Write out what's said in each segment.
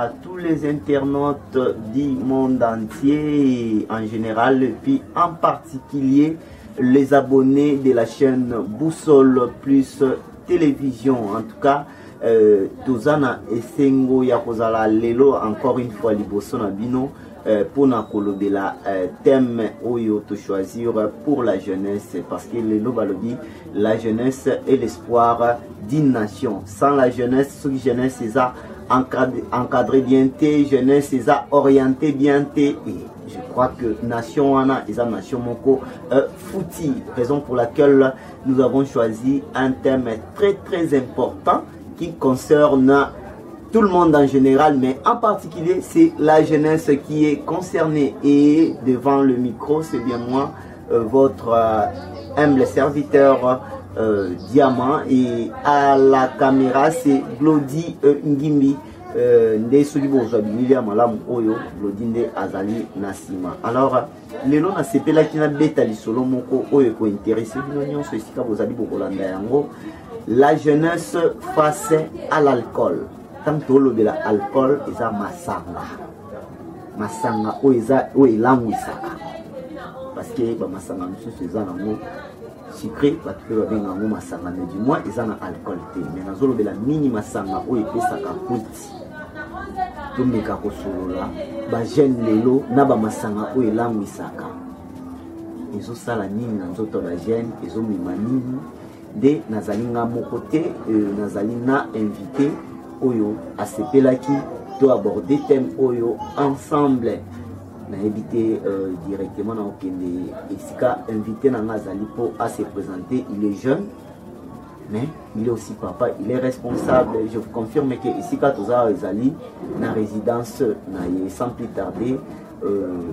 à tous les internautes du monde entier en général et puis en particulier les abonnés de la chaîne Boussole Plus Télévision. En tout cas, Tozana Esengo Yakozala Lelo encore une fois liboso na bino pour na kolobela thème oyo to choisir pour la jeunesse parce que Lelo balobi la jeunesse est l'espoir d'une nation. Sans la jeunesse, ce jeunesse c'est ça encadré bien té, jeunesse c'est ça orienté bien té. Je crois que nation wana est une nation moko fouti, raison pour laquelle nous avons choisi un thème très important qui concerne tout le monde en général, mais en particulier c'est la jeunesse qui est concernée. Et devant le micro, c'est bien moi, votre humble serviteur Diamant, et à la caméra c'est Glody Ngimbi. Alors, lelo na sepela kina beta lisolo moko oyo ko intéressé bino nyonso esika bozali bokolanda yango la jeunesse face à l'alcool. Tant que l'alcool eza masanga oyo eza oyo elamwisaka parce que ba masanga mosusu eza nango sucré parce que babenga yango masanga mais du moins eza na alcool te mais nazolobela mini masanga oyo epesaka puti tomeka kosolola bajene lelo na bamasanga oyo elangwisaka ezosala nini na nzoto bajene ezomema nini nde nazali nga moko te nazali na invité oyo asepelaki to aborder thème oyo ensemble na évité directement na okende esika invité na nga azali po à se présenter. Il est jeune mais il est aussi papa, il est responsable. Je vous confirme que ici quand Toza Ezali na résidence na sans plus tarder.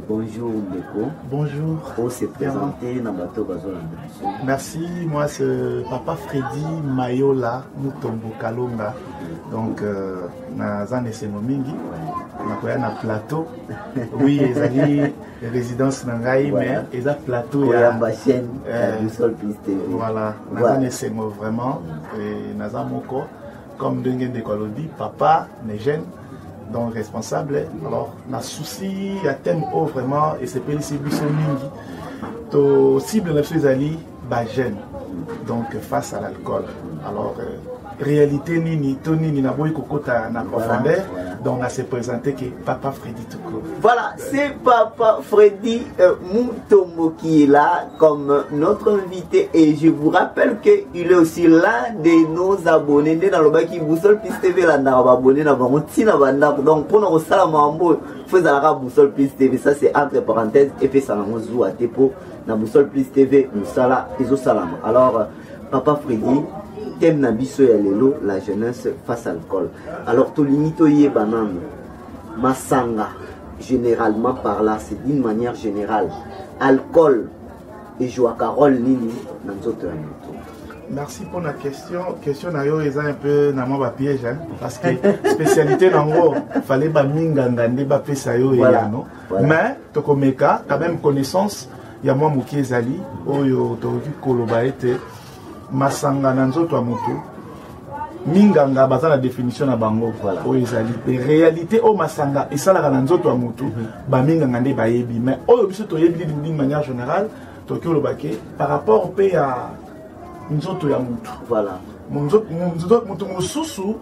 Bonjour Ndeko. Bonjour. Pour se présenter dans bateau Bazola. Merci, moi c'est Papa Freddy Mayola Mutombo Kalonga. Donc na zane Senomingi, na na plateau. Oui, ezali résidence nangai mais eza plateau ya ma chaîne Boussole Plus TV. Voilà, na zane Seno vraiment et na zamoko comme Dengue de Kolodi, papa ne jeune. Donc responsable, alors na souci à thème haut vraiment et c'est PLC Boussole Mingi to cible la chose ali ba jeune donc face à l'alcool. Alors réalité nini to nini na boy kokota na profondeur donc on a se présenté que Papa Freddy Touko. Voilà, c'est Papa Freddy Mutombo qui est là comme notre invité et je vous rappelle qu'il est aussi l'un de nos abonnés dans le baki Boussole Plus TV là na abonné na bango tina banda donc pour nous sala mambo faisant la Boussole Plus TV ça c'est entre parenthèses et fait ça na mozu à tepo na Boussole Plus TV nous sala ezo salama. Alors Papa Freddy thème na biso ya lelo la jeunesse face à l'alcool. Alors to limito yé banane masanga généralement par là c'est d'une manière générale alcool et joie carole nini dans notre. Merci pour la question. Question nayo est un peu na moi piège hein, parce que spécialité nango fallait ba minganga nde ba pesa yo ya no. Mais to komeka quand même connaissance ya moi muki ezali oyo to koloba ete masanga na nzoto ya moto minganga baza na définition na bango oyo ezali pe réalité o masanga esalaka na nzoto ya moto ba minganga nde bayebi mais oyo biso toyebi d'une manière générale toki olobake par rapport pe ya nzoto ya moto voilà moto mosusu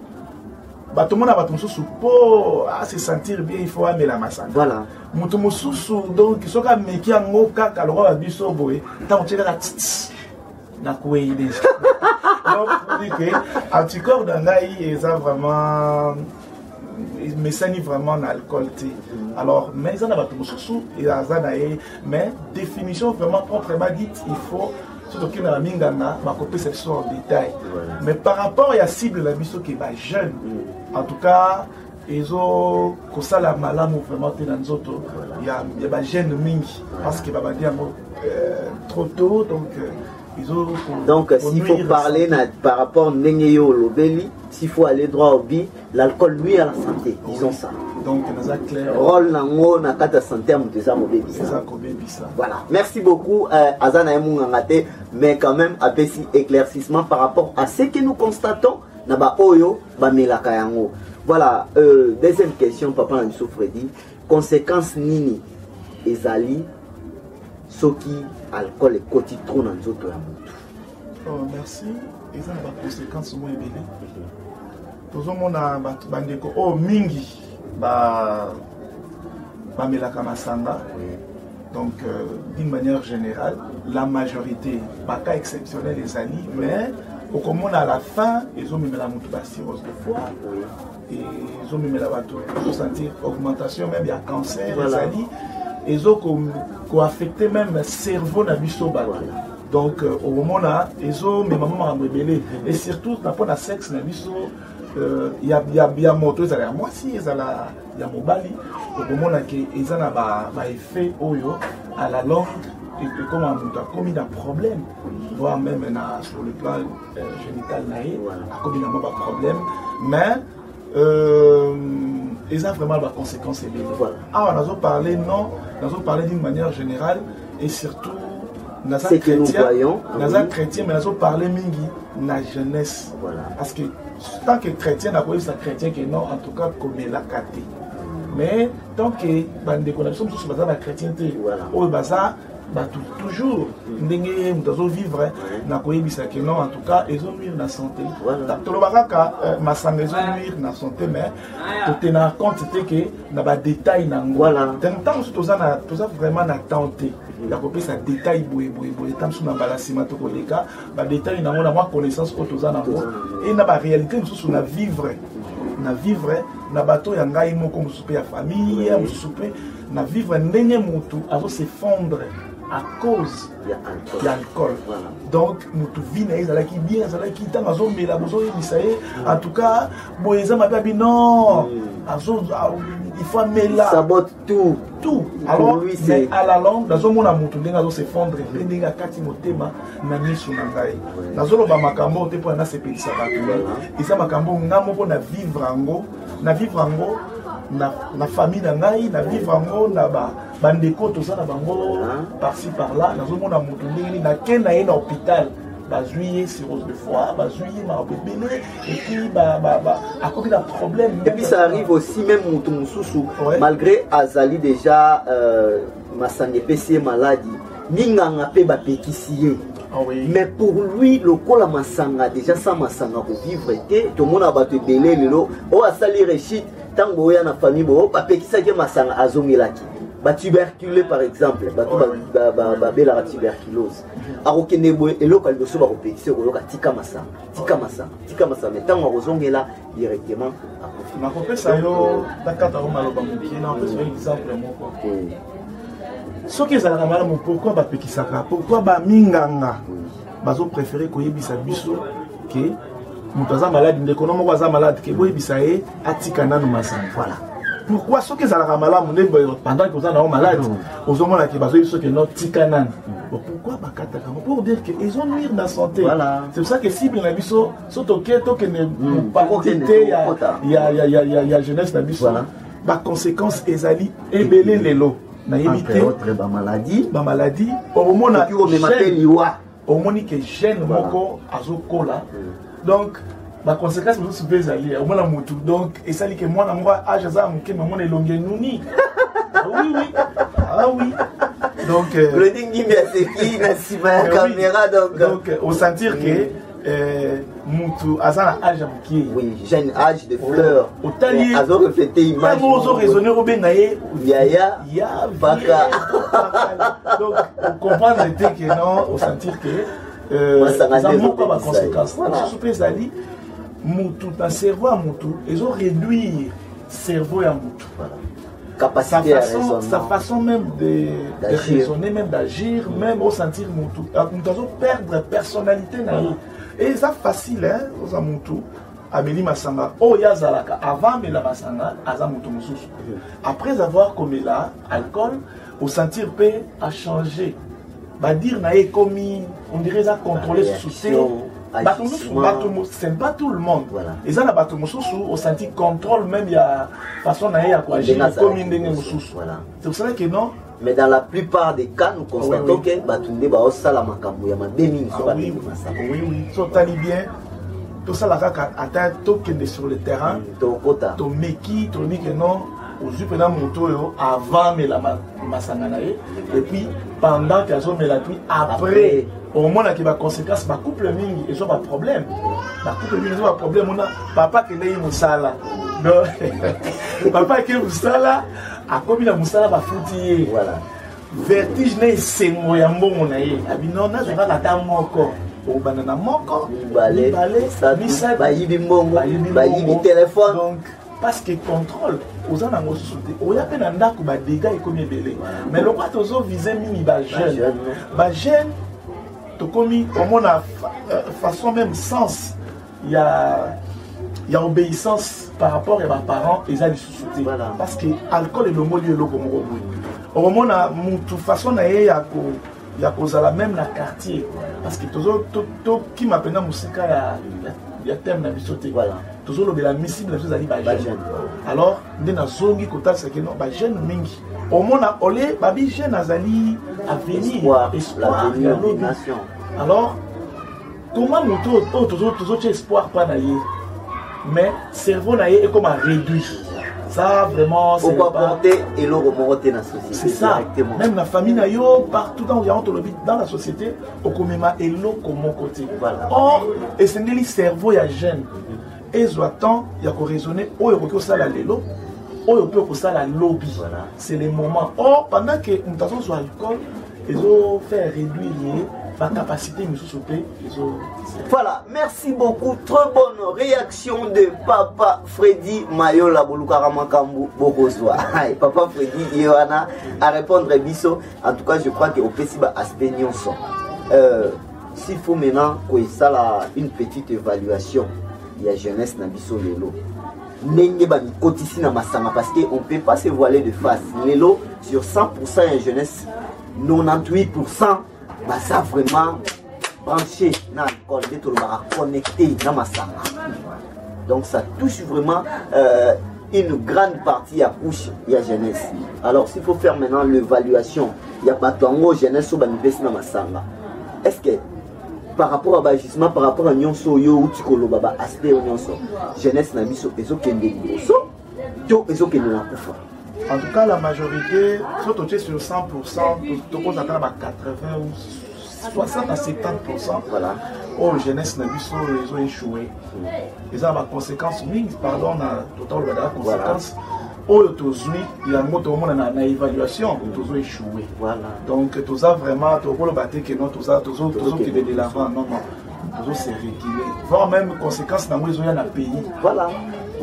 bato mona bato mosusu po à se sentir bien il faut amela masanga voilà moto mosusu donc soka meki yango kaka lokwa biso boye tango tsheka na koué déjà. Donc, pour dire que anticorps d'angaï est vraiment, mais ça n'est vraiment l'alcool. Alors, mais ça n'a pas tout sous et mais définition vraiment proprement dite, il faut surtout qu'il y a la mingana, ma copie cette chose en détail. Mais par rapport à la cible la biso qui est jeune, en tout cas. Ils ont ça la malamu vraiment dans les autres. Il y a des jeunes mingi parce que va dire trop tôt donc s'il faut parler par rapport à Nengeyo Lobeli, s'il faut aller droit au but, l'alcool nuit à la santé, disons ça. Donc c'est clair. Rôle nango na kata santé à mutesa mobebi. Voilà. Merci beaucoup Azana Emungangate, mais quand même à petit éclaircissement par rapport à ce que nous constatons na ba oyo ba melaka yango. Voilà, deuxième question, papa Namiso Freddy. Conséquence nini ezali soki alcool et koti trop dans nzoto ya mutu? Oh, merci. Et ça n'a pas de conséquences moins bien. Tout le monde a bandeko. Oh, mingi. Melaka masanga. Donc, d'une manière générale, la majorité, pas cas exceptionnel les alliés, mais au commun à la fin, ils ont mis la cirrhose de foie. Et ils ont mis la bateau. Ils ont senti augmentation, même il y a cancer, les alliés. Ils ont affecté même le cerveau dans le donc, au moment là, ils ont mis maman rebellé. Et surtout, dans le sexe, il y a moto, il y a moi si, il y a mobali. Au moment là, ils ont un effet à la langue. Et comme on a commis un problème, voire même sur le plan génital, a commis un problème. Mais, ils ont vraiment des conséquences. Ah, on a parlé, non, on a parlé d'une manière générale et surtout, c'est que nous voyons. Nous sommes chrétiens, mais nous avons parlé mingi na jeunesse. Voilà. Parce que tant que chrétien, nous avons chrétien que non, en tout cas, comme la carte. Mais tant que nous sommes tous la chrétienté, toujours, nous devons vivre, nous avons non, en tout cas, ils ont nuire la santé. Nous avons nuire la santé, mais tout en compte, c'était que nous avons des détails. Voilà. Tant que nous avons vraiment tenté. La copie ça détail boue tam sous na balasima to koleka ba détail na moi connaissance autoza na mo et na ba réalité sous na vivre na bateau ya ngai moko musupe ya famille ya musupe na vivre ndenge mutu azo s'effondre à cause de l'alcool. Donc nous vivons ezalaki bien ezalaki tant azo mela bozo misaye en tout cas boyeza mababi non azo il faut mêler sabote tout alors lui, mais à la longue dans un monde à mutu ndenga zo s'effondre ndenga kati motema na misu na ngai nazolo ba makambo te po na sepelisa ba isa makambo ngamo po na vivre ango na famille na ngai na vivre ango na bandeko to ça na bango par-ci par-là dans un monde à mutu ndenga na ken na hôpital bazouiller cirrhose de foie, bazouiller marbébélé, et puis à cause d'un problème. Et puis ça arrive aussi même Moutoumoussou, malgré Azali déjà Massangé PC maladie, Ninganga pe bapekisiye. Mais pour lui, le col à Massanga, déjà sans Massanga pour vivre, tout le monde a battu délai, oh à sali réchit, tant que vous avez une famille, oh bapekisiye Massanga azongelaki. Tuberculeux par exemple, la tuberculose. Alors que et l'eau quand le repétition au tika massa, mais tant on là directement. Ma copine ça yo d'accord on maloba muki na on fait exemple moko. Ce qui est à la malamu pourquoi ba pekisaka, pourquoi ba minganga bazo préférer ko yebisa biso que mutaza malade ndeko no moko za malade ke bo yebisa e atika nanu massa. Voilà. Pourquoi ceux qui sont malades pendant que vous êtes malade, vous avez ceux qui sont tikanan. Pourquoi pour dire qu'ils ont nuire dans la santé. C'est pour ça que si bien abisso, surtout que ne pas il y a jeunesse d'abisso. Par conséquence, ils allaient ébeler les lots. Entre autres, maladie. Au moment où que gêne moko azokola. Donc ma conséquence nous se fait aller au moins mutu donc et ça dit que moi na moi âge ça mon maman est longue nouni oui donc le dingi bien c'est qui na sima caméra donc au sentir que mutu azana âge qui oui jeune âge de fleurs au tali azo refléter image azo raisonner au benaye ya baka donc on comprend que non au sentir que ça n'a pas de conséquences je suppose ali mutu ta cerveau à mutu ils ont réduit cerveau à mutu capacité sa façon même de raisonner même d'agir même au sentir mutu nous avons perdre personnalité et ça facile hein aux mutu Amélie Massanga oh yazalaka avant mais la Massanga aza mutu mususu après avoir commis là alcool au sentir paix a changé va dire naé commis on dirait ça contrôler sous c'est pas tout le monde. Et ça, la au senti contrôle même, il y a façon à quoi agir comme une c'est pour ça que non. Mais dans la plupart des cas, nous constatons que Batunde va au salamakambu, il y a des oui, so tali bien. tout ça, atteint tout sur le terrain. To meki, to dit que non, aujourd'hui, pendant mon tour, avant, mais la masanganae, et puis pendant qu'elles ont, mais la puis après, au moins, il y a des conséquences, ma couple ming, ils ont pas de problème. Ma couple ming, ils ont pas de problème. On a papa qui est moussala. Papa qui est moussala, a commis la moussala, va foutir. Voilà. Vertige n'est c'est moi, yambo mon aïe. Abino, n'a pas la dame encore. Au banana moko, balai, ça bissa, baïbi mongo, baïbi téléphone. Donc, parce que contrôle, aux gens dans société, on y a peine un dark ou des dégâts et comme belé. Mais le quoi aux autres visés mini bas jeune, to commis, comme on a façon même sens, il y a obéissance par rapport à mes parents et à la société. Parce que l'alcool est le mot lié au Congo. Au moment où de toute façon, il y a même la quartier. Parce que tout qui m'appelle dans la musique, il y a thème dans la société. Toujours la mission de la chose à dire alors dans la zone qui côté c'est que non ba jeune mingi au monde olé babi jeune azali avenir espoir la nation alors comment nous toujours espoir pas naïe mais cerveau naïe est comme à réduire ça vraiment c'est pas porter et le remonter dans la société c'est ça même la famille naïe partout dans la société au comméma et l'eau comme mon côté or et c'est le cerveau il y a jeune et attend, il y a qu'on raisonner, oh, il y a ça la lélo, oh, il y a ça la lobby. C'est les moments. Or, pendant que nous avons sur l'alcool, ils ont fait réduire la capacité de nous Voilà, merci beaucoup. Très bonne réaction de Papa Freddy Mayola Bolukaramakambu Bokozwa. Papa Freddy Yohana à répondre à Bisso. En tout cas, je crois qu'au Pessiba Aspect Nyonso. S'il faut maintenant qu'il y ait une petite évaluation. Il y a jeunesse na biso lelo nenge ba kotisi na masanga parce que on peut pas se voiler de face lelo sur 100% il y a jeunesse 98% bah ça vraiment branché na l'école de tout le monde connecté na masanga donc ça touche vraiment une grande partie à couche il y a jeunesse alors s'il faut faire maintenant l'évaluation il y a pas tango jeunesse au banipesi na masanga est-ce que par rapport à l'agissement, par rapport à Nyonso, yo Utikolo Baba, aspect Nyonso, jeunesse Nabiso, Ezokende Liboso, yo Ezokende Nakufa. En tout cas, la majorité, surtout sur 100%, tout le monde attend à 80 ou 60 à 70%. Voilà. Oh, jeunesse Nabiso, ils ont échoué. Ils ont des conséquences, pardon, total de conséquences. Oh, il y a une évaluation, ils ont échoué. Voilà. Donc, tout ça vraiment, tout le battre que non, tout ça qui est de l'avant, non, tout ça c'est régulier. Voire même conséquences dans le pays. Voilà.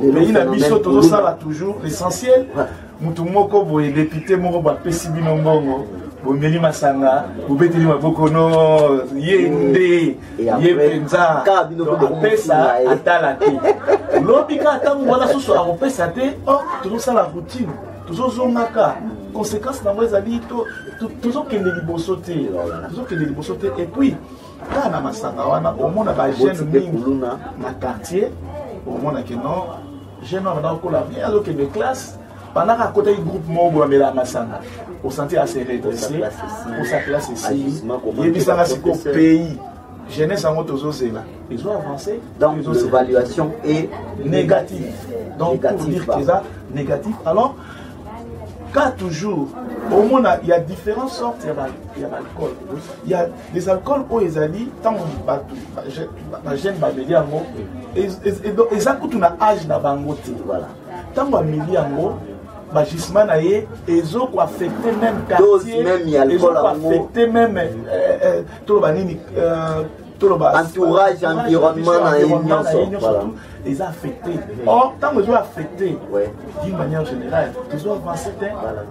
Le pays n'a pas tout ça là toujours. L'essentiel, nous moko boye député moko ba pesibi nombongo. Bomeli masanga, bobeteli mabokono, yende, yepenza, apesa atala te. Lobika tango wala soso apesa te, oh, toujours ça la routine, toujours zongaka. Conséquence na moi ali toujours kende liboso te, toujours kende liboso te et puis quand na masanga wana au monde ba jeune mingi na quartier, au monde que non, jeune on a encore la bien alors que de classe pendant qu'à côté du groupe Mogo mais la masanga au sentier assez redressé pour sa classe ici et puis ça va se au pays jeunesse en moto là ils ont avancé donc l'évaluation est négative donc pour dire que ça négatif alors quand toujours au monde il y a différentes sortes il y a l'alcool il y a des alcools où ils allaient tant on jeune babeli en mot et ça coûte un âge na bangote voilà tant on mili en mot Bagisman aye, ils ont affecté même quartier, ils ont affecté même entourage, environnement, ils ont affecté. Or, tant qu'ils ont affecté, d'une manière générale, ils ont avancé,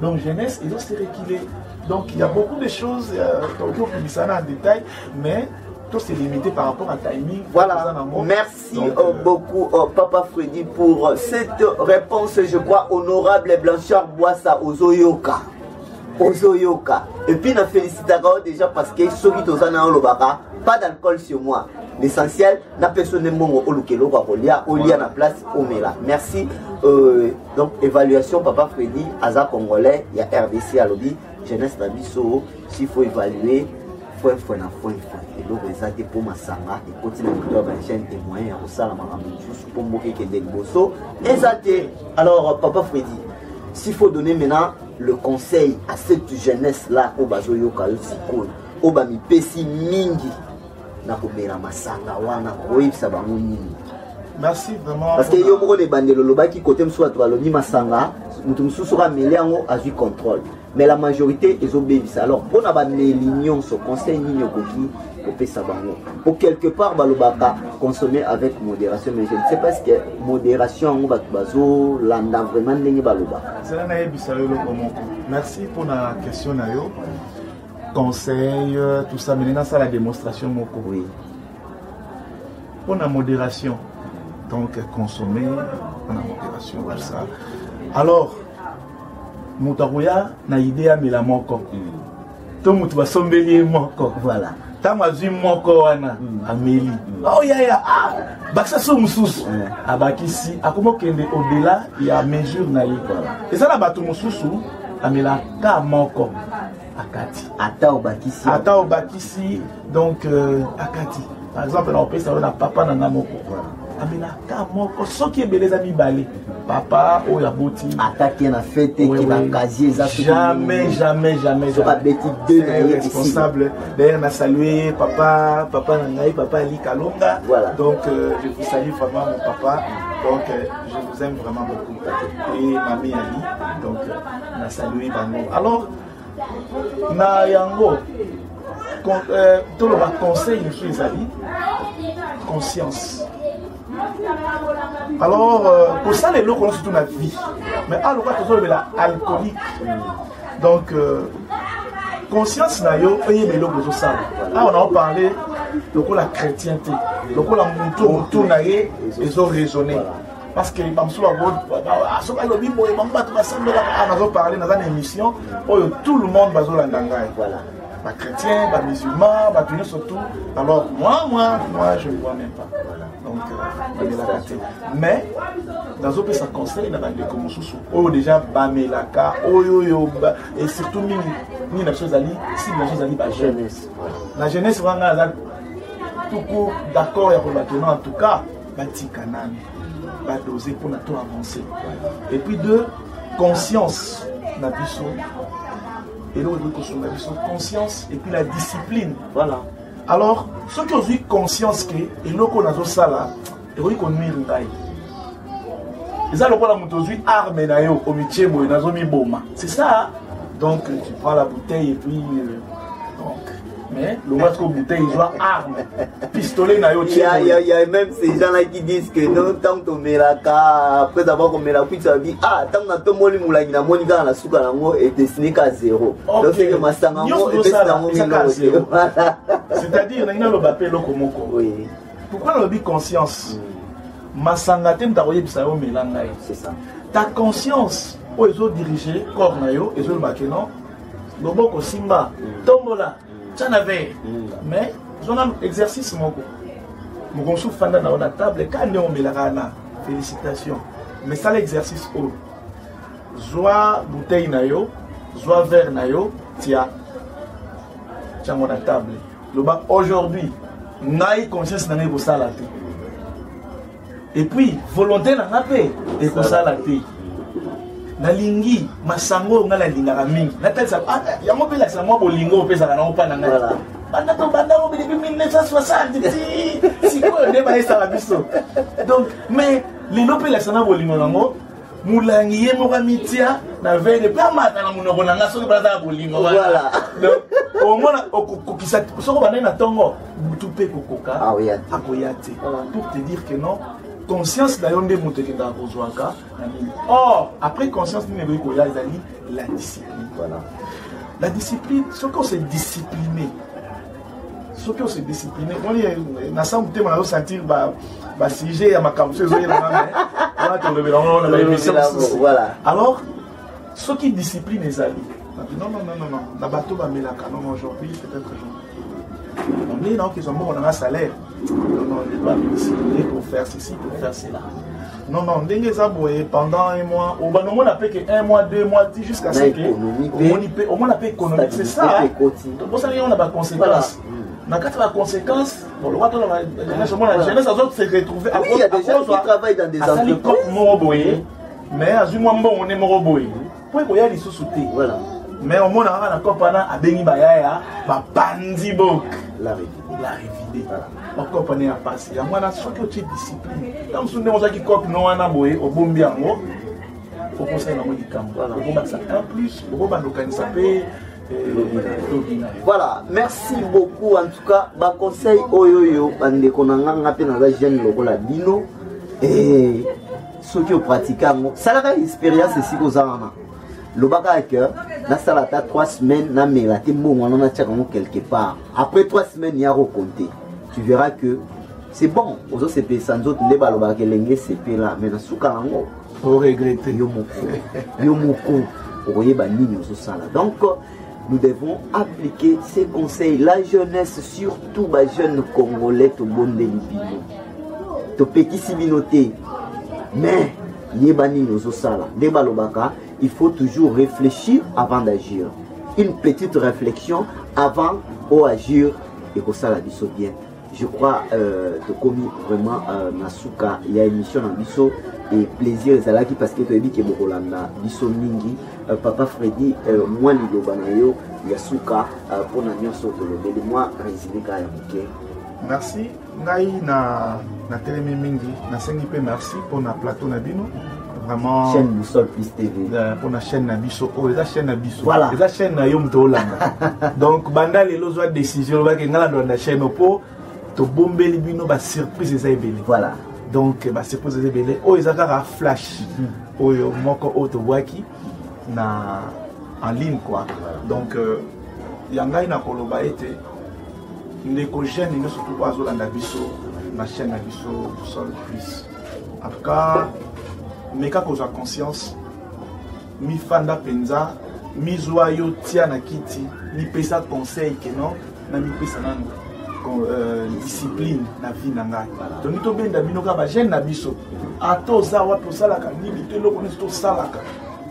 donc jeunesse, ils ont se reculé. Donc il y a beaucoup de choses, on ça en détail, mais tout c'est limité par rapport à timing. Voilà, merci beaucoup Papa Freddy pour cette réponse, je crois, honorable Blanchard Boissa Ozoyoka. Ozoyoka. Et puis, je félicite déjà parce que ceux qui sont pas d'alcool sur moi. L'essentiel, la personne n'est pas au lia na place au Mela. Merci. Donc, évaluation, Papa Freddy, Aza Congolais, il y a RDC à lobby, jeunesse Nabiso, s'il faut évaluer, faut. donc ça te pour masanga et continue à faire chaîne témoin au sala maramou pour moquer que des bosso et ça te alors papa Freddy s'il faut donner maintenant le conseil à cette jeunesse là au bazo yoka yosiko au ba mi pesi mingi na ko bela masanga wana ko yebisa bango nini. Merci vraiment. Parce que yo moko ne bandelo lobaki côté mso to aloni masanga mutu mususu ka melango a vu contrôle mais la majorité ils obéissent. Alors on a ba l'union ce conseil nini okoki ko pesa bango pour quelque part balobaka consommer avec modération mais je ne sais pas ce que modération ngo bazo landa vraiment ndenge baloba. C'est na yebisa yo komoko. Merci pour la question na yo. Conseil tout ça maintenant ça la démonstration moko. Oui. Pour la modération. Donc consommer en modération comme ça. Alors, Moutarouya na idée à mila moko. Tout mutu va sombelier moko. Voilà. Tamazu moko wana ameli. Oh ya baksa so mususu. Abakisi akomo kende au-delà il y a mesure na yi. Et ça la batu mususu amela ka moko akati. Ata obakisi. Ata obakisi donc akati. Par exemple, on peut savoir na papa na moko. Amela kamoko soki ebeleza mibale papa o ya boti attaquer na fête qui na casier ça jamais so ba beti deux responsable d'ailleurs na saluer papa na ngai papa Ali Kalonga. Voilà. Donc je vous salue vraiment mon papa, donc je vous aime vraiment beaucoup et mamie Ali, donc na saluer bango. Alors na yango tout le conseil de chez Ali conscience. Alors, pour ça, les locaux, c'est toute la vie. Mais à l'occasion, c'est alcoolique. Donc, conscience, on a parlé de la chrétienté. De la mouton, ils ont raisonné. Parce que les femmes sont parlé dans une émission où tout le monde va voilà. Pas chrétien, pas musulman, pas tout surtout. Alors moi je ne vois même pas. Donc mais dans un pays ça conseille dans des communes où déjà bamelaka, et surtout ni la chose ali, si la chose ali la jeunesse. La jeunesse vraiment tout d'accord pour maintenant en tout cas batikanani, ba doser pour tout avancer. Et puis deux conscience na biso. Et là, on conscience et puis la discipline. Voilà. Alors, ceux qui ont eu conscience que, et là, on a tout ça là, et oui, qu'on nuit l'undaï. Et ça, on a eu arme nayo, au métier, on a mis boma. C'est ça. Donc, tu prends la bouteille et puis. Donc, mais le reste de la bouteille, ils ont arme. Pistolet nayo. Il y a même ces gens-là qui disent que non, tant que Melaka, après avoir comme Melaka, tu as dit, ah, tant que tu as moli moulagina, monika la souka lango est destiné qu'à zéro. Donc c'est que ma sangango est destiné à zéro. C'est-à-dire, on a le bapé lokomoko. Oui. Pourquoi on a dit conscience? Ma sangatem t'a envoyé bisayo melangaï. C'est ça. Ta conscience, où ils ont dirigé, corps nayo, ils ont le maquenon, loboko simba, tombola. Mais ils ont un exercice mon conçu fanda dans la table quand on met la rana félicitations mais ça l'exercice haut joie bouteille nayo joie verre nayo tia mon la table le bas aujourd'hui naï conscience n'a pas ça la tête et puis volonté n'a pas paix et pour ça la tête nalingi masango ngala lingaka mingi natalisa ya mobela sa mwa bolingo pesa kana opana ngala voilà banda to banda mo depuis 1960 si ko ne ba esa biso donc mais lino pela sana bolingo nango mulangi ye mo kamitia na vele pa mata na munoko na ngaso banda bolingo voilà donc au moins okukisa soko banda na tongo butupe kokoka ah oui akoyate pour te dire que non conscience d'ailleurs de monter que dans Rozoaka. Or, après conscience, la discipline. Voilà. La discipline, ce qu'on s'est discipliné. Ce qu'on s'est discipliné. On est dans ça, on a senti si j'ai à ma campus, voilà. Alors, ce qui discipline les alliés. Non. La bateau va mettre la canon aujourd'hui, peut-être aujourd'hui. On est là, qu'ils ont un salaire. Non, il va me discipliner pour faire ceci, pour faire cela. Non, pendant un mois, on a payé que 1 mois, 2 mois, jusqu'à ce que. Au moins, on a payé économique. C'est ça. Pour ça, on a pas de conséquences. quand la conséquence, bon, le roi de la jeunesse, a se retrouver. Oui, il y a des gens qui travaillent dans des entreprises. Mais à un moment, on est moroboy. Pourquoi il y a des sous-soutés? Voilà. Mais au moins, on a encore pendant à Beni Bayaya, Bandi Bok. La révidée. Encore pendant à passer. Il y a moins de discipline. Quand vous avez dit que nous avons au Bombiango, au conseil de camp. En plus, au Bombiango, voilà, merci beaucoup en tout cas. Ba conseil oyoyo bande konanga ngape na ba jeune lokola bino et ceux qui pratiquent ça la expérience ici aux ana. Le bagage na salata 3 semaines na melate mbongo na tchaka quelque part. Après 3 semaines il y a recompté. Tu verras que c'est bon. Aux autres c'est sans autres ne ba lo ba kelenge c'est là mais na suka ngo faut regretter yo moko oye ba nini zo sala. Donc nous devons appliquer ces conseils. La jeunesse, surtout les jeunes congolais, au bon délibino. To petit sibinoté. Mais, il faut toujours réfléchir avant d'agir. Une petite réflexion avant d'agir et que ça la dit bien. Je crois que comme vraiment Nasuka, il y a une émission dans Bisso et plaisir ezalaki parce que tu as dit que Bokolanda Bisso Mingi, Papa Freddy, moi Lidobanayo, Yasuka, pour la nyonso de moi résidé quand même. Merci. Ngai na Télémé Mingi, na sengipe merci pour la plateau Nabino. Vraiment. Chaîne Boussole Plus TV. Pour la chaîne Nabiso. Oh, la chaîne Nabiso. Voilà. La chaîne Nayom Tolanda. Donc, Banda les lois de décision, va que dans la chaîne Opo. To bombe libino ba surprise eza ebele. Voilà. Donc ba surprise eza ebele. O ezaka ra flash. Oyo moko auto waki na en ligne quoi. Donc yangai na koloba ete ndeko jeune ne surtout pas zolanda biso na chaîne na biso Sol Plus. En tout cas, meka ko conscience mi fanda penza mi joyo tia na kiti mi pesa conseil que non na mi pesa nanu discipline na vie na ngai. Donc to benda bino ka ba jeune na biso ato za wa to salaka ni bitelo ko to salaka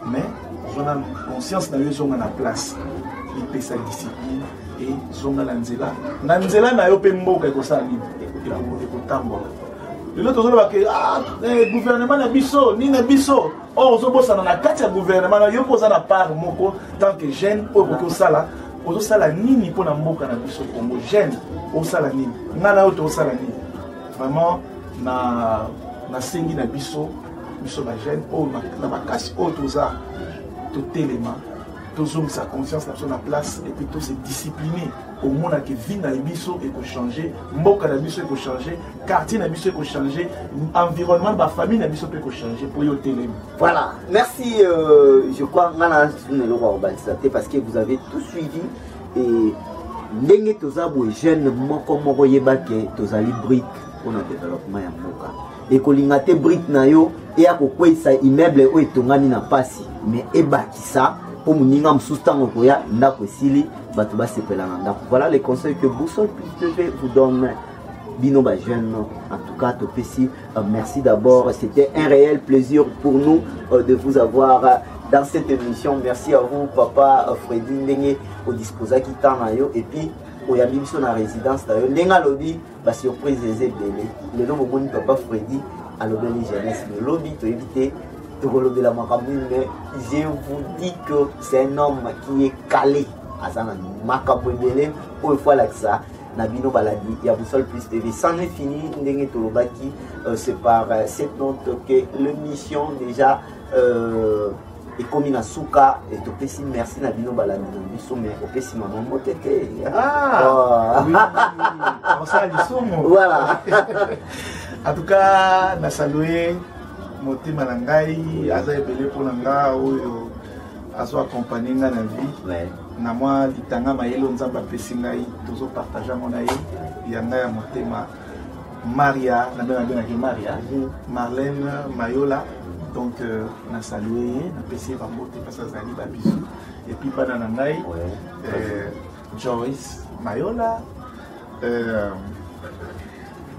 mais zona conscience na yo zonga na place il peut sa discipline et zonga na nzela na yo pe mboka ko sala libre et ko tambola lelo to zola ke gouvernement na biso ni na biso o zo bosana na kati ya gouvernement na yo poza na part moko tant que jeune o ko sala ozo sala nini pour na mboka na biso Congo jeune o sala nini ngala o to sala nini vraiment na sengi na biso ba jeune o na makasi o to za to téléma to zoom sa conscience na son place et puis to se discipliner au monde que vie na biso et ko changer mboka na biso ko changer quartier na biso ko changer environnement ba famille na biso peut ko changer pour yo téléma. Voilà, merci je crois ngala sunelo kwa obatisate parce que vous avez tout suivi et ndenge tozabo jeune moko yebake tozali brique pour le développement ya mboka et kolinga te brique na yo et akokwesa immeuble o etongani na pasi mais ebakisa pour moninga msustango koya ndako esili bato basepela na ndako. Voilà les conseils que Boussole Plus TV vous donne bino ba jeune. En tout cas topesi merci d'abord, c'était un réel plaisir pour nous de vous avoir dans cette émission. Merci à vous papa Freddy ndenge au disposa qui tanayo et puis oyambi biso na résidence tayo ndenga lobi ba surprise ezebele le nom moni papa Freddy à l'obéli jeunesse le lobby to éviter de la makamine, mais je vous dis que c'est un homme qui est calé à sa makabouébélé pour une fois là que ça Nabino Baladi il y a Boussole Plus TV c'en est fini ndenge tolobaki c'est par cette note que l'émission déjà et comme il a souka et tout petit merci Nabino Baladi biso mais au petit maman motete voilà en tout cas na saluer motema na ngai aza ebele pour nga oyo azo accompagner nga na vie na moi litanga mayelo nzamba pesi ngai tozo partager mon aye ya ngai ya motema Maria na bena Maria Marlène Mayola donc na saluer na pesi ba moté parce que zali ba bisu et puis pas na ngai Joyce Mayola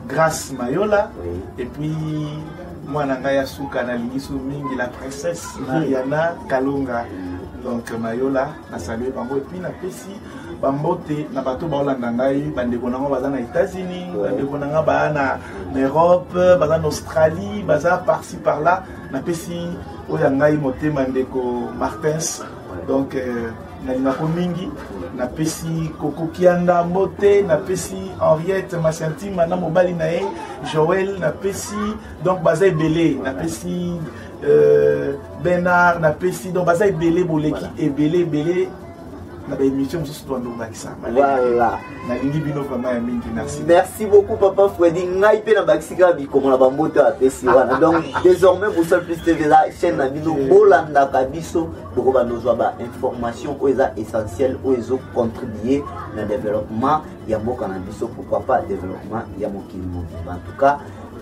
Grâce Mayola et puis moi nanga suka na lingisu mingi la princesse Mariana Kalunga donc Mayola na saluer bango et puis na pesi bambote na bato baolanda ngai bandeko nango baza na États-Unis, bandeko nanga baza na Europe, baza na Australie, baza par-ci par-là. Napesi oya ngai motema ndeko Martins, donc nalingako mingi. Napesi Koko Kianda mbote, napesi Henriette Masantima na mobali na ye, Joël napesi, donc baza ebele, napesi Bernard napesi, donc baza ebele boleki ebele na ba émission mosusu toando bakisa. Voilà. Merci beaucoup Papa Freddy. Ngai pe na bakisika bikomo na bambote apesi wana. Donc désormais Boussole Plus TV la chaîne na bino bolanda kabiso boko ba nozwa ba information oza essentiel ozo contribuer na développement ya mboka na biso, pourquoi pas développement ya mokili mobimba. En tout cas,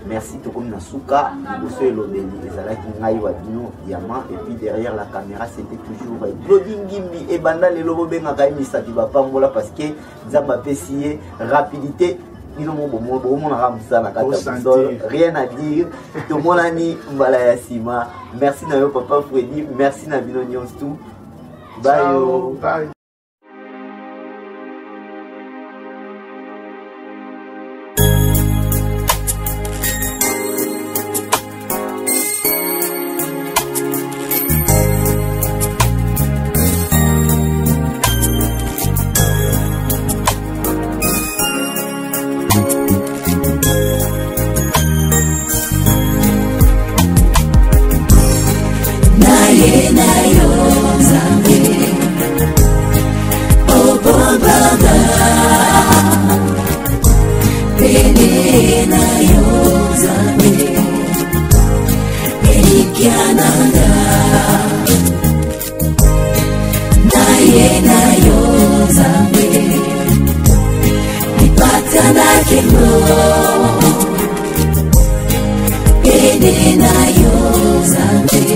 merci tout comme Nasuka, Bosso et Lobeli, Ezalaki Ngai Wadino, Diamant, et puis derrière la caméra c'était toujours Claudine Gimbi et Banda le Lobo Benga Misa qui va pas mola parce que Zamba Pessier, rapidité, rien à dire. Tout le monde a dit Mbala Yassima. Merci Nayo Papa Freddy, merci Nabino Nyonstou. Bye. Ciao, bye. Ede na yo zambe